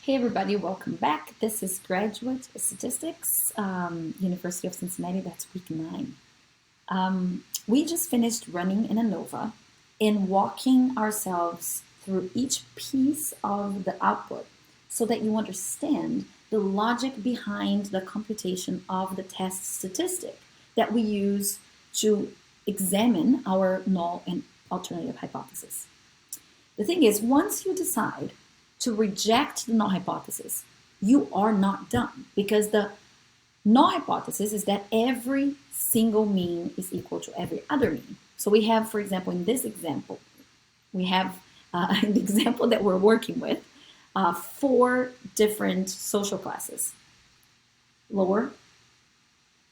Hey everybody, welcome back. This is Graduate Statistics, University of Cincinnati, that's week 9. We just finished running in ANOVA and walking ourselves through each piece of the output so that you understand the logic behind the computation of the test statistic that we use to examine our null and alternative hypothesis. The thing is, once you decide to reject the null hypothesis, you are not done, because the null hypothesis is that every single mean is equal to every other mean. So we have, for example, in this example, we have in the example that we're working with, 4 different social classes: lower,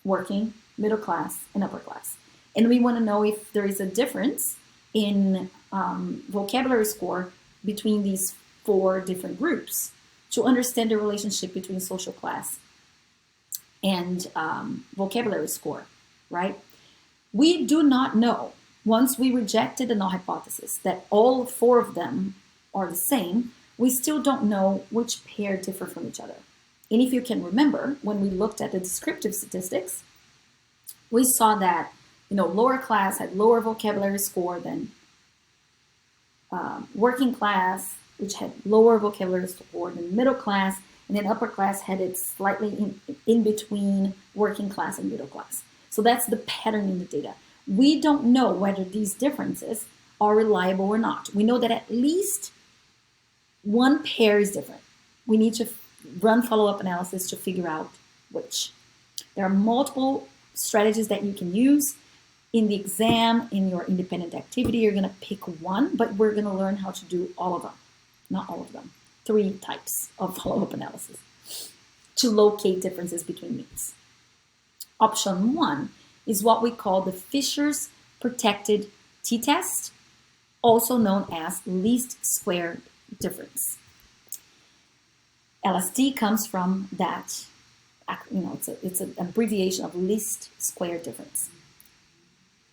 working, middle class, and upper class. And we want to know if there is a difference in vocabulary score between these 4 different groups to understand the relationship between social class and vocabulary score, right? We do not know, once we rejected the null hypothesis, that all 4 of them are the same. We still don't know which pair differ from each other. And if you can remember, when we looked at the descriptive statistics, we saw that lower class had lower vocabulary score than working class, which had lower vocabulary score than middle class, and then upper class had it slightly in between working class and middle class. So that's the pattern in the data. We don't know whether these differences are reliable or not. We know that at least one pair is different. We need to run follow-up analysis to figure out which. There are multiple strategies that you can use. In the exam, in your independent activity, you're going to pick one, but we're going to learn how to do all of them. Not all of them, 3 types of follow-up analysis to locate differences between means. Option 1 is what we call the Fisher's protected t-test, also known as least square difference. LSD comes from that, it's an abbreviation of least square difference.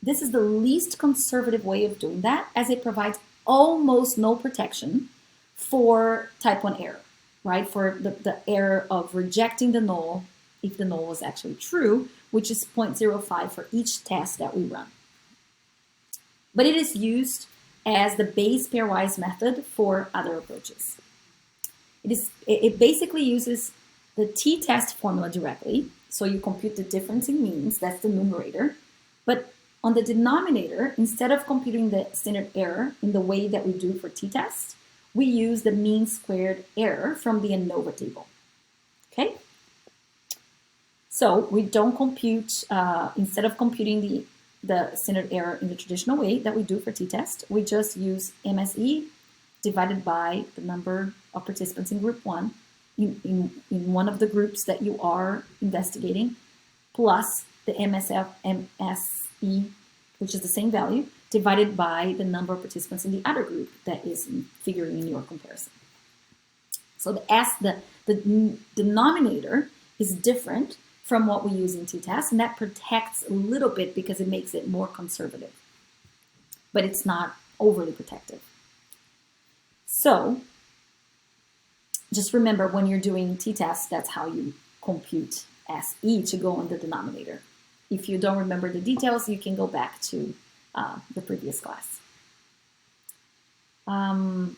This is the least conservative way of doing that, as it provides almost no protection for type 1 error, right? For the error of rejecting the null if the null was actually true, which is 0.05 for each test that we run. But it is used as the base pairwise method for other approaches. It basically uses the t-test formula directly, so you compute the difference in means, that's the numerator, but on the denominator, instead of computing the standard error in the way that we do for t-test, we use the mean squared error from the ANOVA table, okay? So we don't compute, instead of computing the standard error in the traditional way that we do for t-test, we just use MSE divided by the number of participants in group 1, in one of the groups that you are investigating, plus the MSE, which is the same value, divided by the number of participants in the other group that is figuring in your comparison. So the denominator is different from what we use in t-test, and that protects a little bit because it makes it more conservative, but it's not overly protective. So just remember, when you're doing t-test, that's how you compute SE to go on the denominator. If you don't remember the details, you can go back to the previous class. And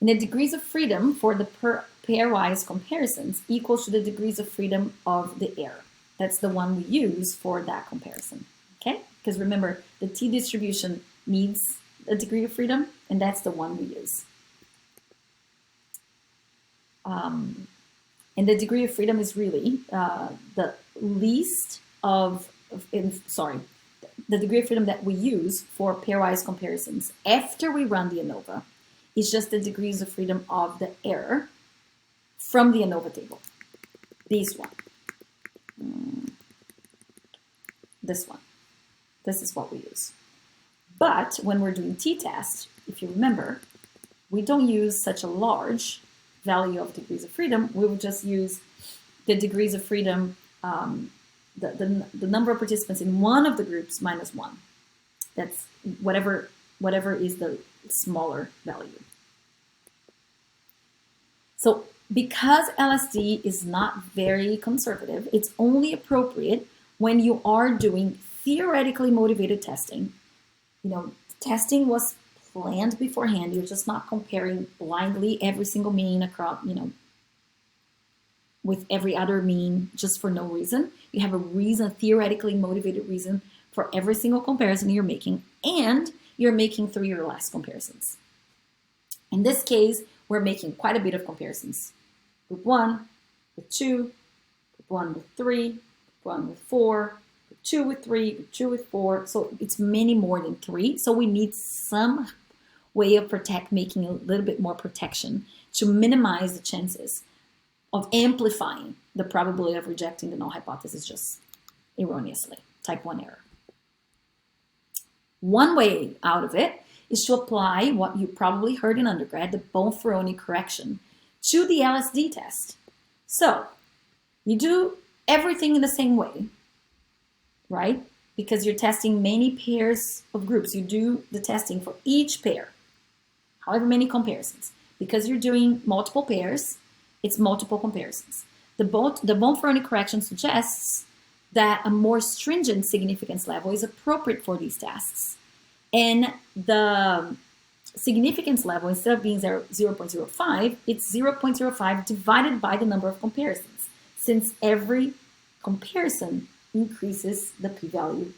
the degrees of freedom for the pairwise comparisons equals to the degrees of freedom of the error. That's the one we use for that comparison, okay? Because remember, the t-distribution needs a degree of freedom, and that's the one we use. And the degree of freedom is really the least of, the degree of freedom that we use for pairwise comparisons after we run the ANOVA is just the degrees of freedom of the error from the ANOVA table. This one. This one. This is what we use. But when we're doing t-test, if you remember, we don't use such a large value of degrees of freedom. We will just use the degrees of freedom, the number of participants in one of the groups minus 1. That's whatever is the smaller value. So because LSD is not very conservative, it's only appropriate when you are doing theoretically motivated testing. Testing was planned beforehand. You're just not comparing blindly every single mean across, with every other mean just for no reason. You have a reason, a theoretically motivated reason for every single comparison you're making, and you're making 3 or less comparisons. In this case, we're making quite a bit of comparisons. Group 1 with 2, group 1 with 3, group 1 with 4, group 2 with 3, group 2 with 4. So it's many more than 3. So we need some way of making a little bit more protection to minimize the chances of amplifying the probability of rejecting the null hypothesis just erroneously, type 1 error. One way out of it is to apply what you probably heard in undergrad, the Bonferroni correction, to the LSD test. So you do everything in the same way, right? Because you're testing many pairs of groups. You do the testing for each pair, however many comparisons. Because you're doing multiple pairs, it's multiple comparisons. The Bonferroni correction suggests that a more stringent significance level is appropriate for these tests. And the significance level, instead of being 0.05, it's 0.05 divided by the number of comparisons, since every comparison increases the p-value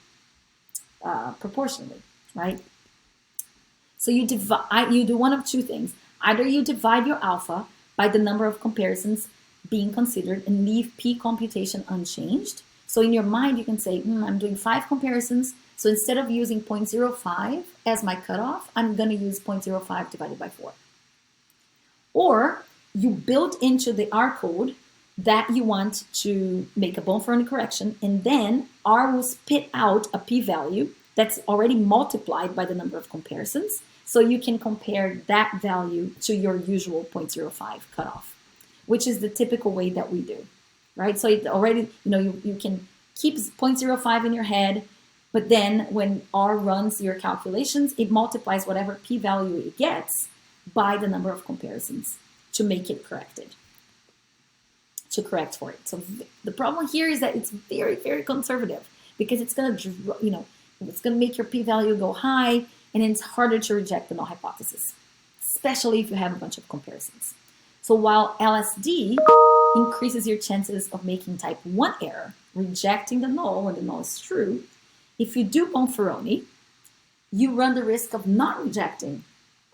proportionally, right? So you do one of two things. Either you divide your alpha by the number of comparisons being considered and leave p computation unchanged. So in your mind, you can say, I'm doing 5 comparisons. So instead of using 0.05 as my cutoff, I'm going to use 0.05 divided by 4. Or you build into the R code that you want to make a Bonferroni correction, and then R will spit out a p-value that's already multiplied by the number of comparisons. So you can compare that value to your usual 0.05 cutoff, which is the typical way that we do, right? So it already, you can keep 0.05 in your head, but then when R runs your calculations, it multiplies whatever p-value it gets by the number of comparisons to make it corrected, to correct for it. So the problem here is that it's very, very conservative because it's going to, it's going to make your p-value go high, and then it's harder to reject the null hypothesis, especially if you have a bunch of comparisons. So while LSD increases your chances of making type 1 error, rejecting the null when the null is true, if you do Bonferroni, you run the risk of not rejecting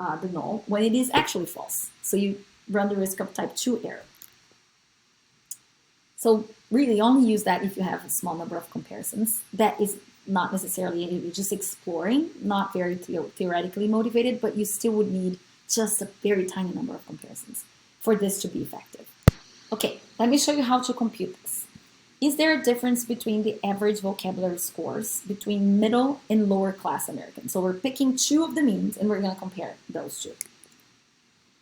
the null when it is actually false. So you run the risk of type 2 error. So really only use that if you have a small number of comparisons. That is not necessarily anything, just exploring, not very theoretically motivated, but you still would need just a very tiny number of comparisons for this to be effective. Okay, let me show you how to compute this. Is there a difference between the average vocabulary scores between middle and lower class Americans? So we're picking 2 of the means and we're going to compare those 2.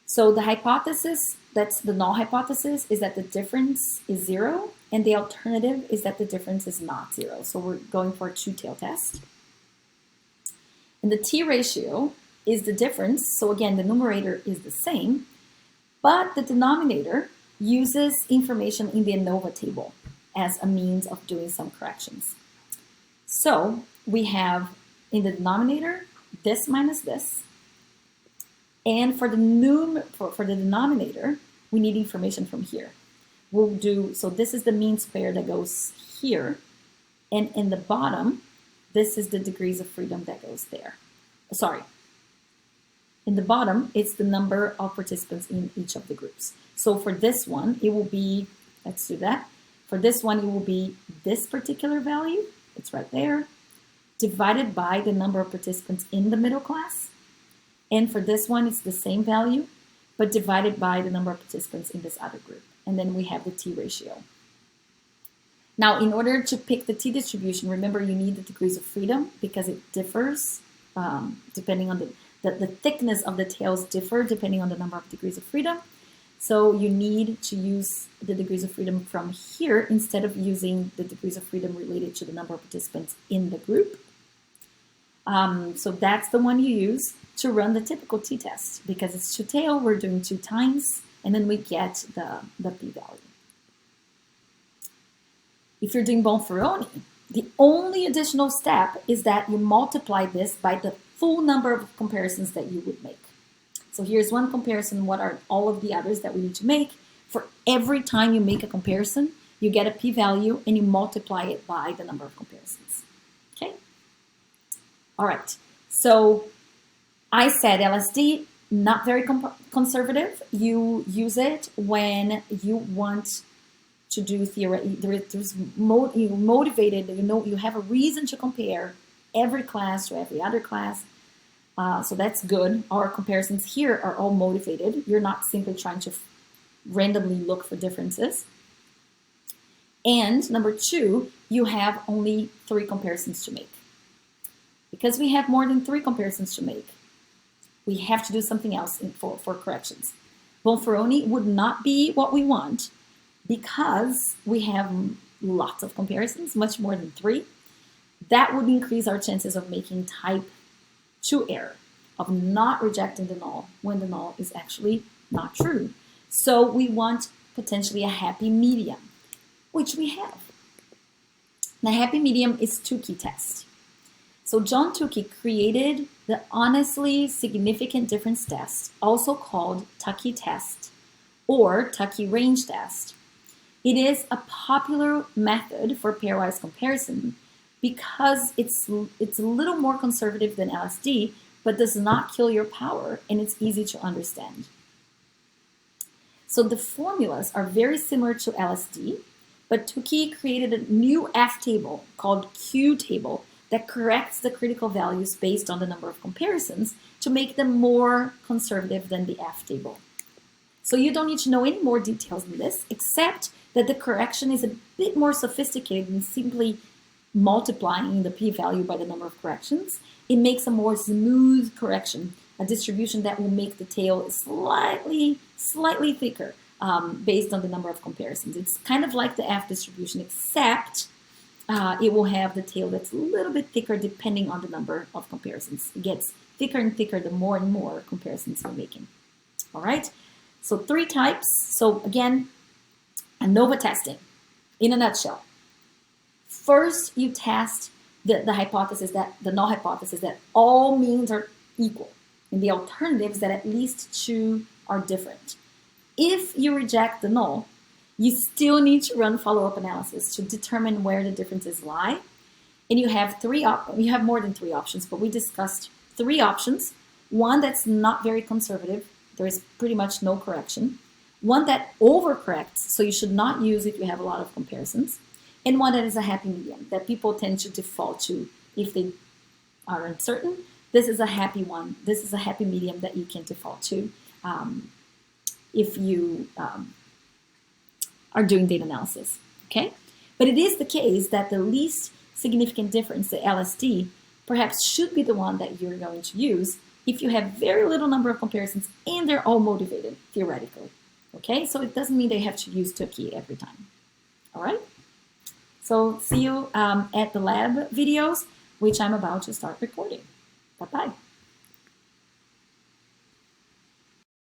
So the hypothesis, that's the null hypothesis, is that the difference is 0, and the alternative is that the difference is not 0. So we're going for a 2-tailed test. And the t-ratio is the difference. So again, the numerator is the same, but the denominator uses information in the ANOVA table as a means of doing some corrections. So we have in the denominator this minus this. And for the for the denominator, we need information from here. We'll do, so this is the mean square that goes here. And in the bottom, this is the degrees of freedom that goes there. Sorry. In the bottom, it's the number of participants in each of the groups. So for this one, it will be, let's do that. For this one, it will be this particular value, it's right there, divided by the number of participants in the middle class. And for this one, it's the same value, but divided by the number of participants in this other group. And then we have the t-ratio. Now, in order to pick the t-distribution, remember you need the degrees of freedom because it differs depending on the thickness of the tails differ depending on the number of degrees of freedom. So you need to use the degrees of freedom from here instead of using the degrees of freedom related to the number of participants in the group. So that's the one you use to run the typical t-test. Because it's 2-tailed, we're doing 2 times and then we get the p-value. If you're doing Bonferroni, the only additional step is that you multiply this by the full number of comparisons that you would make. So here's one comparison. What are all of the others that we need to make? For every time you make a comparison, you get a p-value and you multiply it by the number of comparisons. Okay? All right. So I said LSD, not very conservative. You use it when you want to do theory. You're motivated, you have a reason to compare every class to every other class. So that's good. Our comparisons here are all motivated. You're not simply trying to randomly look for differences. And number two, you have only 3 comparisons to make. Because we have more than 3 comparisons to make, we have to do something else for corrections. Bonferroni would not be what we want because we have lots of comparisons, much more than 3. That would increase our chances of making type 2 error, of not rejecting the null when the null is actually not true. So we want potentially a happy medium, which we have. The happy medium is Tukey test. So John Tukey created the honestly significant difference test, also called Tukey test or Tukey range test. It is a popular method for pairwise comparison because it's a little more conservative than LSD, but does not kill your power, and it's easy to understand. So the formulas are very similar to LSD, but Tukey created a new F table called Q table that corrects the critical values based on the number of comparisons to make them more conservative than the F table. So you don't need to know any more details than this, except that the correction is a bit more sophisticated than simply multiplying the p-value by the number of corrections. It makes a more smooth correction, a distribution that will make the tail slightly thicker based on the number of comparisons. It's kind of like the F distribution, except it will have the tail that's a little bit thicker depending on the number of comparisons. It gets thicker and thicker the more and more comparisons we're making. All right, so 3 types. So again, ANOVA testing in a nutshell. First, you test the hypothesis that the null hypothesis that all means are equal, and the alternatives that at least 2 are different. If you reject the null, you still need to run follow-up analysis to determine where the differences lie. And you have you have more than 3 options, but we discussed 3 options. One that's not very conservative, there is pretty much no correction. One that overcorrects, so you should not use if you have a lot of comparisons. And one that is a happy medium that people tend to default to if they are uncertain. This is a happy one. This is a happy medium that you can default to if you are doing data analysis, okay? But it is the case that the least significant difference, the LSD, perhaps should be the one that you're going to use if you have very little number of comparisons and they're all motivated, theoretically, okay? So it doesn't mean they have to use Tukey every time, all right? So see you at the lab videos, which I'm about to start recording. Bye-bye.